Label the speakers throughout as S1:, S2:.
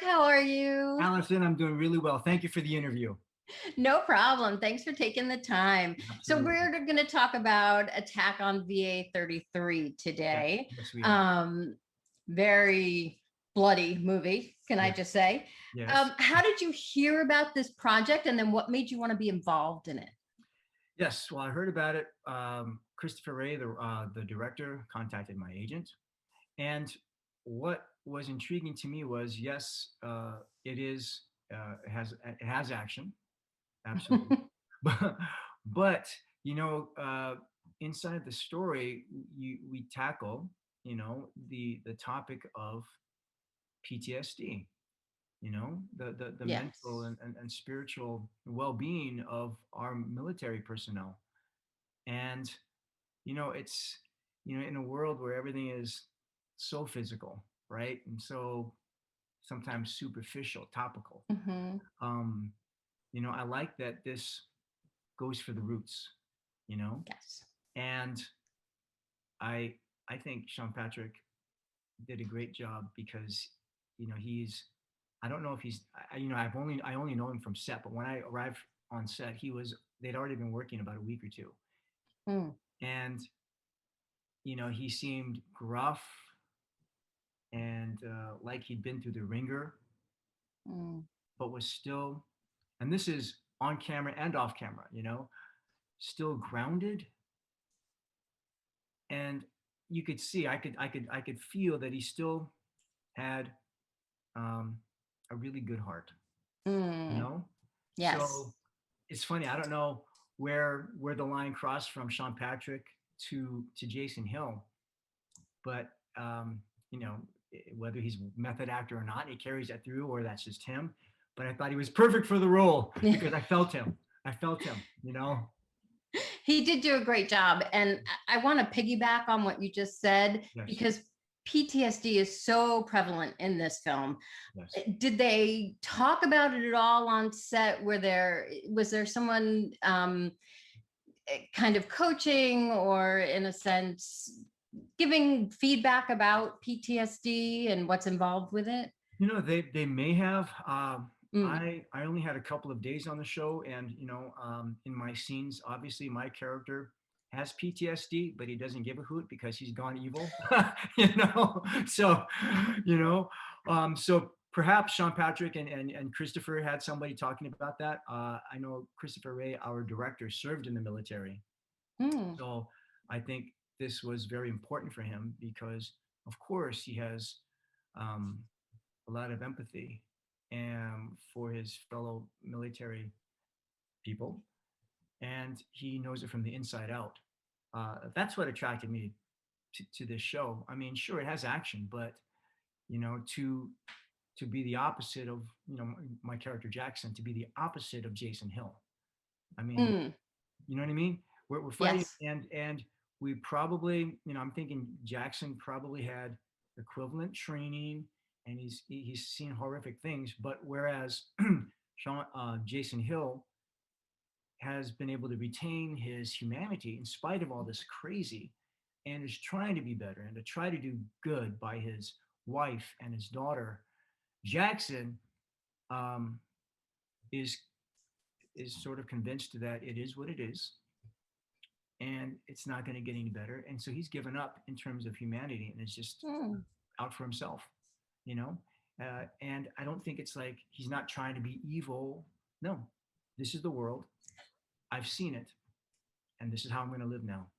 S1: How are you?
S2: Allison, I'm doing really well. Thank you for the interview.
S1: No problem. Thanks for taking the time. So
S2: Absolutely.
S1: we're going to talk about Attack on VA-33
S2: Yes,
S1: today.
S2: yes, we are.
S1: Um, Very bloody movie, can I
S2: Yes,
S1: just say?
S2: yes,
S1: How did you hear about this project, and then what made you want to be involved in it?
S2: yes. Well, I heard about it. Christopher Ray, the director, contacted my agent, and what was intriguing to me was, yes, it has action, absolutely, but but you know, inside the story, we tackle the topic of PTSD. The mental
S1: Yes.
S2: and spiritual well-being of our military personnel. And it's in a world where everything is so physical, right, and so sometimes superficial, topical.
S1: Hmm.
S2: um I like that this goes for the roots, you know
S1: Yes.
S2: and i I think Sean Patrick did a great job because he's I don't know if he's I only know him from set, but when I arrived on set, they'd already been working about a week or two.
S1: Mm.
S2: And he seemed gruff and like he'd been through the ringer,
S1: Mm.
S2: but was still, and this is on camera and off camera, still grounded. And you could see, I could feel that he still had um, a really good heart, you
S1: Mm.
S2: know.
S1: Yes.
S2: So it's funny. I don't know where the line crossed from Sean Patrick to Jason Hill, but you know whether he's a method actor or not, he carries that through, or that's just him. But I thought he was perfect for the role because I felt him. I felt him.
S1: He did do a great job. And I want to piggyback on what you just said
S2: Yes.
S1: because PTSD is so prevalent in this film.
S2: Yes.
S1: Did they talk about it at all on set? Was there someone kind of coaching or in a sense giving feedback about PTSD and what's involved with it?
S2: They may have.
S1: Mm.
S2: I only had a couple of days on the show, and in my scenes, obviously my character has PTSD, but he doesn't give a hoot because he's gone evil. So so perhaps Sean Patrick and Christopher had somebody talking about that. I know Christopher Ray, our director, served in the military,
S1: Mm.
S2: so I think this was very important for him because, of course, he has um, a lot of empathy for his fellow military people, and he knows it from the inside out. That's what attracted me to this show. I mean, sure, it has action, but to be the opposite of my character Jackson, to be the opposite of Jason Hill. I mean,
S1: Mm.
S2: you know what I mean? We're fighting,
S1: Yes.
S2: and we probably, I'm thinking Jackson probably had equivalent training, and he's seen horrific things. But whereas Jason Hill has been able to retain his humanity in spite of all this crazy, and is trying to be better and to try to do good by his wife and his daughter. Jackson um, is sort of convinced that it is what it is, and it's not going to get any better. And so he's given up in terms of humanity and is just
S1: Mm.
S2: out for himself, you know? And I don't think it's like he's not trying to be evil. No, this is the world. I've seen it, and this is how I'm going to live now.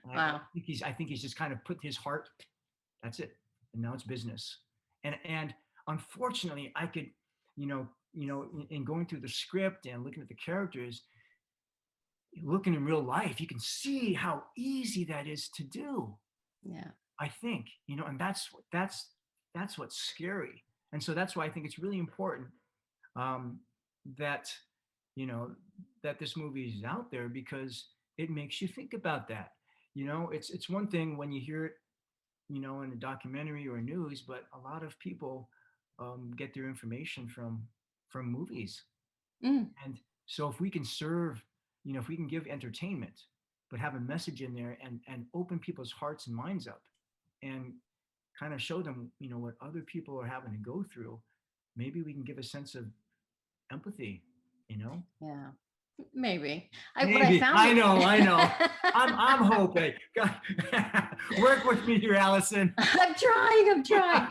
S1: Wow.
S2: I think he's just kind of put his heart. That's it, and now it's business. And unfortunately, I could, in going through the script and looking at the characters, looking in real life, you can see how easy that is to do.
S1: Yeah.
S2: I think, and that's what's scary. And so that's why I think it's really important um, that you know that this movie is out there because it makes you think about that. It's one thing when you hear it, in a documentary or news, but a lot of people get their information from movies.
S1: Mm.
S2: And so if we can serve, if we can give entertainment, but have a message in there and open people's hearts and minds up and kind of show them, what other people are having to go through, maybe we can give a sense of empathy, you know?
S1: Yeah, maybe. What I
S2: Maybe.
S1: found.
S2: I know. I'm hoping. God. Work with me here, Allison.
S1: I'm trying.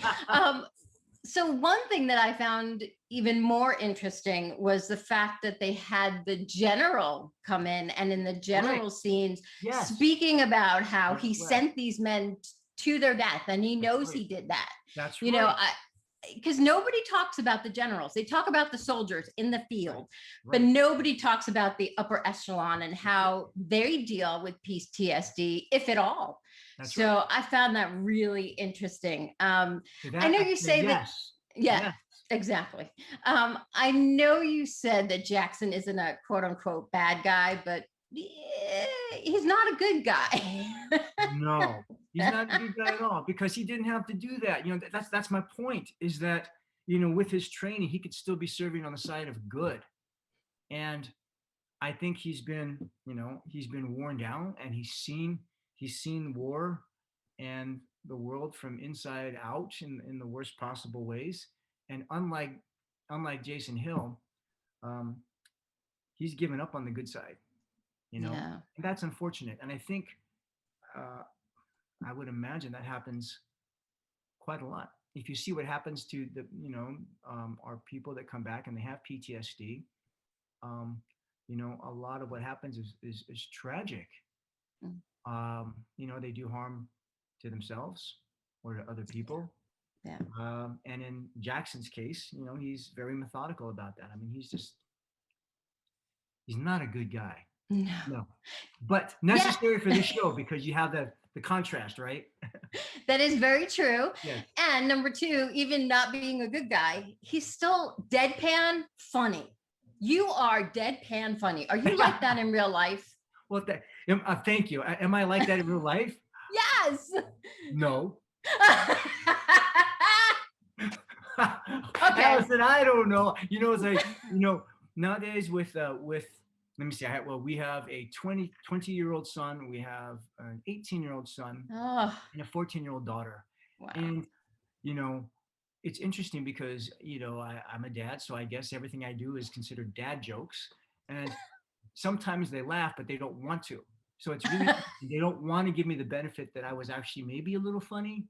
S1: So one thing that I found even more interesting was the fact that they had the general come in, and in the general scenes,
S2: Yes.
S1: speaking about how
S2: That's
S1: he
S2: right.
S1: sent these men to their death, and he knows
S2: right.
S1: he did that.
S2: That's
S1: You
S2: right.
S1: know, because nobody talks about the generals. They talk about the soldiers in the field, but nobody talks about the upper echelon and how they deal with PTSD, if at all.
S2: That's
S1: So
S2: right.
S1: I found that really interesting.
S2: To that,
S1: I know
S2: I
S1: you
S2: say
S1: say that,
S2: yes.
S1: yeah,
S2: Yes.
S1: exactly. I know you said that Jackson isn't a quote unquote bad guy, but he's not a good guy.
S2: No, he's not a good guy at all, because he didn't have to do that. You know, that's my point, is that, you know, with his training, he could still be serving on the side of good. And I think he's been, you know, he's been worn down, and he's seen war and the world from inside out in the worst possible ways. And unlike Jason Hill, um, he's given up on the good side, you know,
S1: Yeah.
S2: and that's unfortunate. And I think uh, I would imagine that happens quite a lot. If you see what happens to the, our people that come back and they have PTSD, um, a lot of what happens is tragic.
S1: Mm.
S2: They do harm to themselves or to other people.
S1: Yeah.
S2: And in Jackson's case, he's very methodical about that. I mean, he's not a good guy.
S1: No.
S2: No, but necessary for this show, because you have the contrast, right?
S1: That is very true.
S2: Yes.
S1: And number two, even not being a good guy, he's still deadpan funny. You are deadpan funny. Are you like that in real life?
S2: Well, thank you. Am I like that in real life?
S1: Yes.
S2: No.
S1: Okay.
S2: Allison, I don't know. It's like, nowadays with let me see. We have a 20-year-old son. We have an 18-year-old son and a 14-year-old daughter.
S1: Wow.
S2: And, it's interesting because, I'm a dad, so I guess everything I do is considered dad jokes. And sometimes they laugh, but they don't want to. So it's really, they don't want to give me the benefit that I was actually maybe a little funny,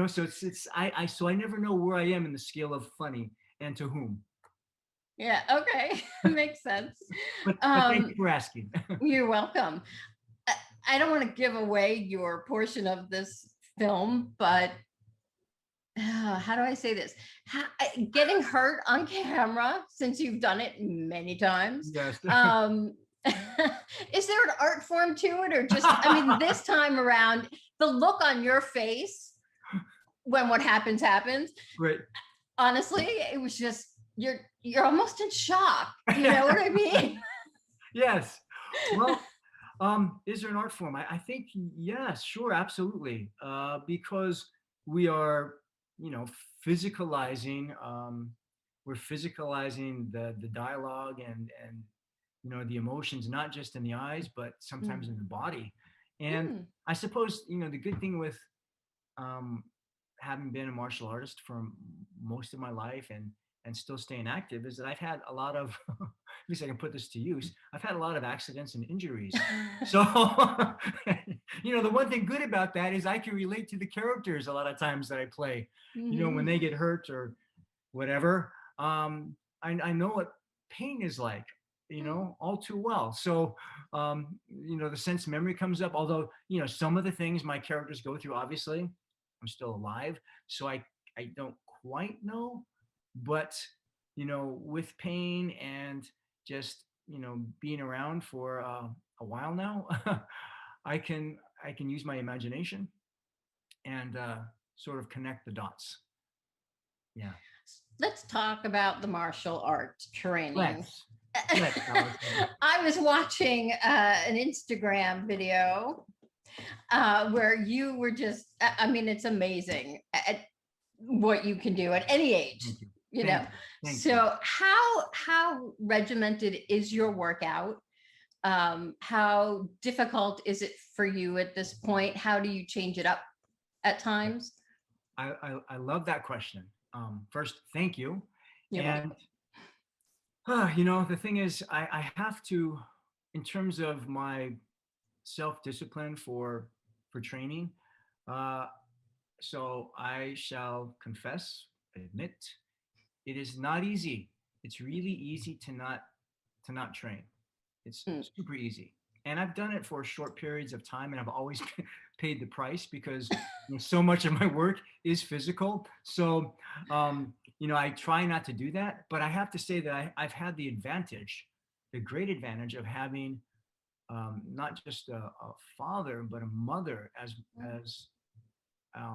S2: so so I never know where I am in the scale of funny and to whom.
S1: Yeah. Okay. Makes sense.
S2: But thank you for asking.
S1: You're welcome. I don't want to give away your portion of this film, but how do I say this? Getting hurt on camera, since you've done it many times.
S2: Yes.
S1: Is there an art form to it, or just, this time around, the look on your face when what happens.
S2: Right.
S1: Honestly, it was just, you're almost in shock. You know what I mean?
S2: Yes. Well, is there an art form? I think yes, sure, absolutely. Because we are, physicalizing. We're physicalizing the dialogue and the emotions, not just in the eyes, but sometimes in the body. And I suppose the good thing with having been a martial artist for most of my life and still staying active is that I've had a lot of, at least I can put this to use, I've had a lot of accidents and injuries. So, the one thing good about that is I can relate to the characters a lot of times that I play, when they get hurt or whatever. I know what pain is like, all too well. So, the sense memory comes up, although, some of the things my characters go through, obviously, I'm still alive. So I don't quite know, but, with pain and just, being around for a while now, I can use my imagination and sort of connect the dots. Yeah.
S1: Let's talk about the martial arts training.
S2: Let's.
S1: I was watching an Instagram video where you were just, it's amazing at what you can do at any age.
S2: Thank you.
S1: Thank you. How regimented is your workout? How difficult is it for you at this point? How do you change it up at times?
S2: I love that question. First, thank you.
S1: You're
S2: And
S1: welcome.
S2: the thing is, I have to, in terms of my self-discipline for training, uh, so I shall confess, admit, it is not easy. It's really easy to not train. It's
S1: Mm.
S2: super easy. And I've done it for short periods of time, and I've always paid the price because so much of my work is physical. So, I try not to do that. But I have to say that I've had the great advantage of having not just a father, but a mother as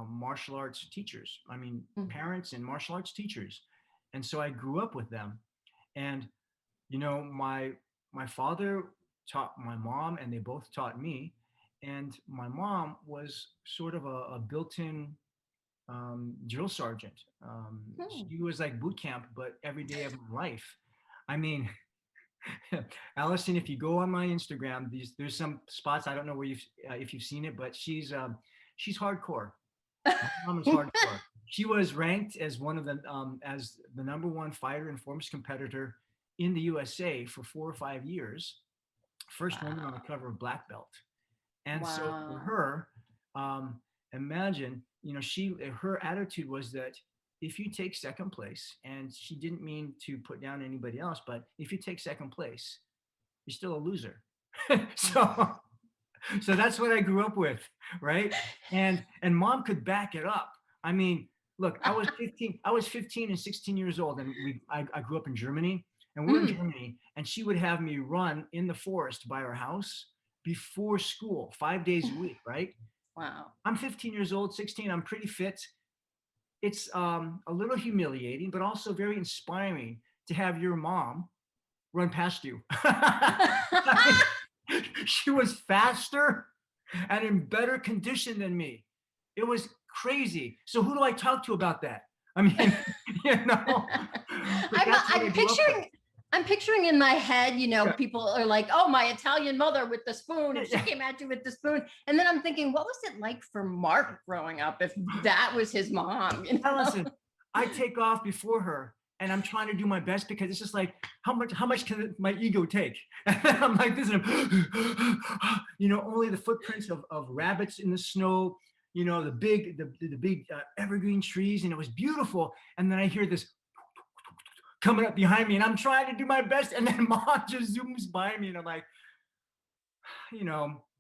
S2: martial arts teachers. I mean,
S1: Mm.
S2: parents and martial arts teachers. And so I grew up with them. And my father taught my mom, and they both taught me. And my mom was sort of a built-in drill sergeant.
S1: Mm.
S2: She was like boot camp, but every day of my life. I mean, Allison, if you go on my Instagram, there's some spots, I don't know where if you've seen it, but she's hardcore. My mom is hardcore. She was ranked as as the number one fighter and foremost competitor in the USA for 4 or 5 years. First woman on the
S1: Wow.
S2: cover of Black Belt. And so for
S1: Wow.
S2: her, imagine, her attitude was that if you take second place, and she didn't mean to put down anybody else, but if you take second place, you're still a loser. so so that's what I grew up with, right? And mom could back it up. I mean, look, I was 15 and 16 years old, and I grew up in Germany, and we're in
S1: Mm.
S2: Germany, and she would have me run in the forest by our house before school, 5 days a week, right?
S1: Wow.
S2: I'm 15 years old, 16, I'm pretty fit. It's a little humiliating, but also very inspiring to have your mom run past you. I mean, she was faster and in better condition than me. It was crazy. So who do I talk to about that? I mean, you know, but that's what I
S1: I'm
S2: grew up with.
S1: picturing in my head,
S2: Yeah.
S1: people are like, oh, my Italian mother with the spoon, if she
S2: Yeah.
S1: came at you with the spoon. And then I'm thinking, what was it like for Mark growing up if that was his mom?
S2: Now listen, I take off before her, and I'm trying to do my best because it's just like, how much can my ego take? And then I'm like this, and only the footprints of rabbits in the snow, the big evergreen trees, and it was beautiful. And then I hear this coming up behind me, and I'm trying to do my best, and then mom just zooms by me, and I'm like,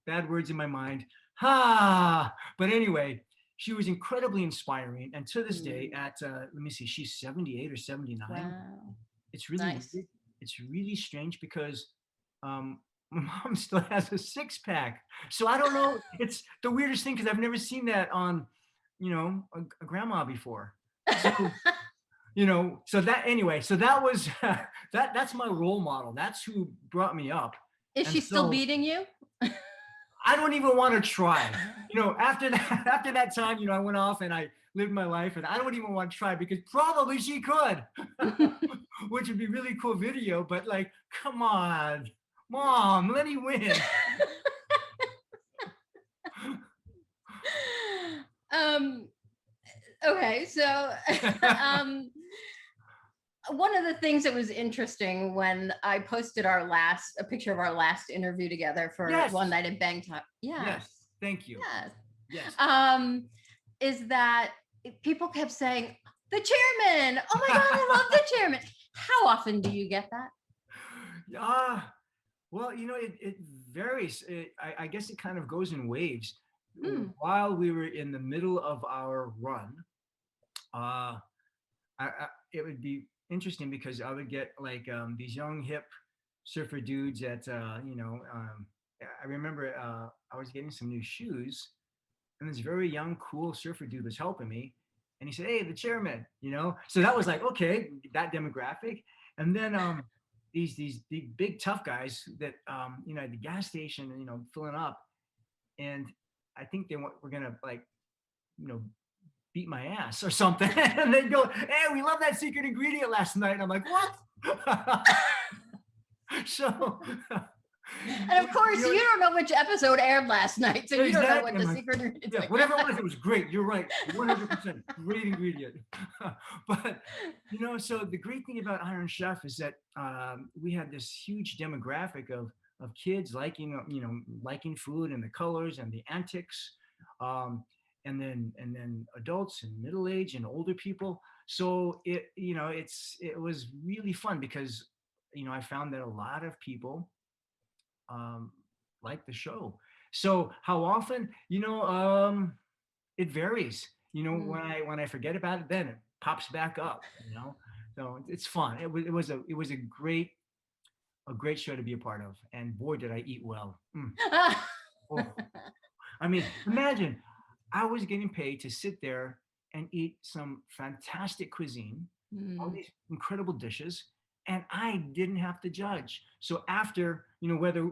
S2: bad words in my mind. But anyway, she was incredibly inspiring, and to this day, at let me see, she's 78 or 79.
S1: Wow.
S2: It's really
S1: Nice.
S2: weird. It's really strange because my mom still has a six-pack. So I don't know. It's the weirdest thing because I've never seen that on, a grandma before. So so that was that's my role model. That's who brought me up.
S1: Is
S2: And
S1: she still
S2: so
S1: beating you?
S2: I don't even want to try. After that time, I went off and I lived my life, and I don't even want to try because probably she could, which would be really cool video. But like, come on, mom, let me win.
S1: Okay, so one of the things that was interesting when I posted a picture of our last interview together for
S2: Yes.
S1: One Night at Bangkok.
S2: Yes, thank you.
S1: Yes.
S2: Yes.
S1: Is that people kept saying, the chairman. Oh my God, I love the chairman. How often do you get that?
S2: Well, it varies. I guess it kind of goes in waves.
S1: Hmm.
S2: While we were in the middle of our run, it would be interesting because I would get like these young hip surfer dudes I remember I was getting some new shoes, and this very young, cool surfer dude was helping me, and he said, "Hey, the chairman," So that was like, okay, that demographic. And then these big tough guys that at the gas station, filling up, and I think they were gonna like, beat my ass or something. And they go, "Hey, we love that secret ingredient last night." And I'm like, "What?" So
S1: And of course,
S2: You know,
S1: you don't know which episode aired last night, so you don't know what
S2: exactly.
S1: the
S2: I'm like,
S1: secret ingredients
S2: yeah,
S1: are.
S2: whatever it was, it was great. You're right. 100% great ingredient. But, so the great thing about Iron Chef is that we had this huge demographic of kids liking food and the colors and the antics. Um, and then adults and middle age and older people. So it was really fun because, I found that a lot of people um, like the show. So how often? It varies.
S1: Mm.
S2: When I forget about it, then it pops back up. So it's fun. It was a great show to be a part of, and boy, did I eat well. Oh. I mean, imagine I was getting paid to sit there and eat some fantastic cuisine, all
S1: Mm.
S2: these incredible dishes, and I didn't have to judge. So after, whether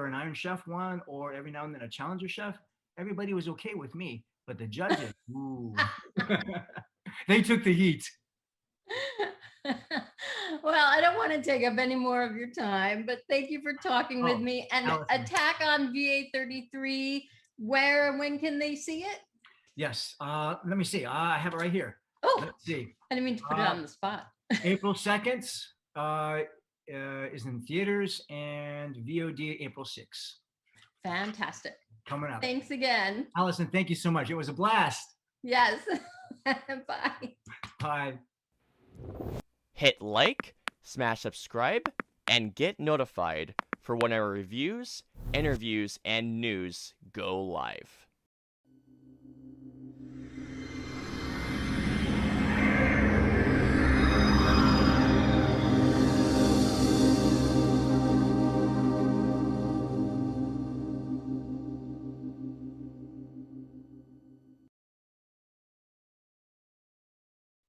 S2: an Iron Chef won or every now and then a Challenger Chef, everybody was okay with me. But the judges, ooh, they took the heat.
S1: Well, I don't want to take up any more of your time, but thank you for talking with
S2: Oh,
S1: me. And
S2: Allison.
S1: Attack on VA-33, where and when can they see it?
S2: Yes. Let me see. I have it right here.
S1: Oh,
S2: Let's see.
S1: I didn't mean to put it on the spot.
S2: April 2nd is in theaters, and VOD April 6th.
S1: Fantastic.
S2: Coming up.
S1: Thanks again.
S2: Allison, thank you so much. It was a blast.
S1: Yes. Bye.
S2: Bye.
S3: Hit like, smash subscribe, and get notified for when our reviews, interviews, and news go live.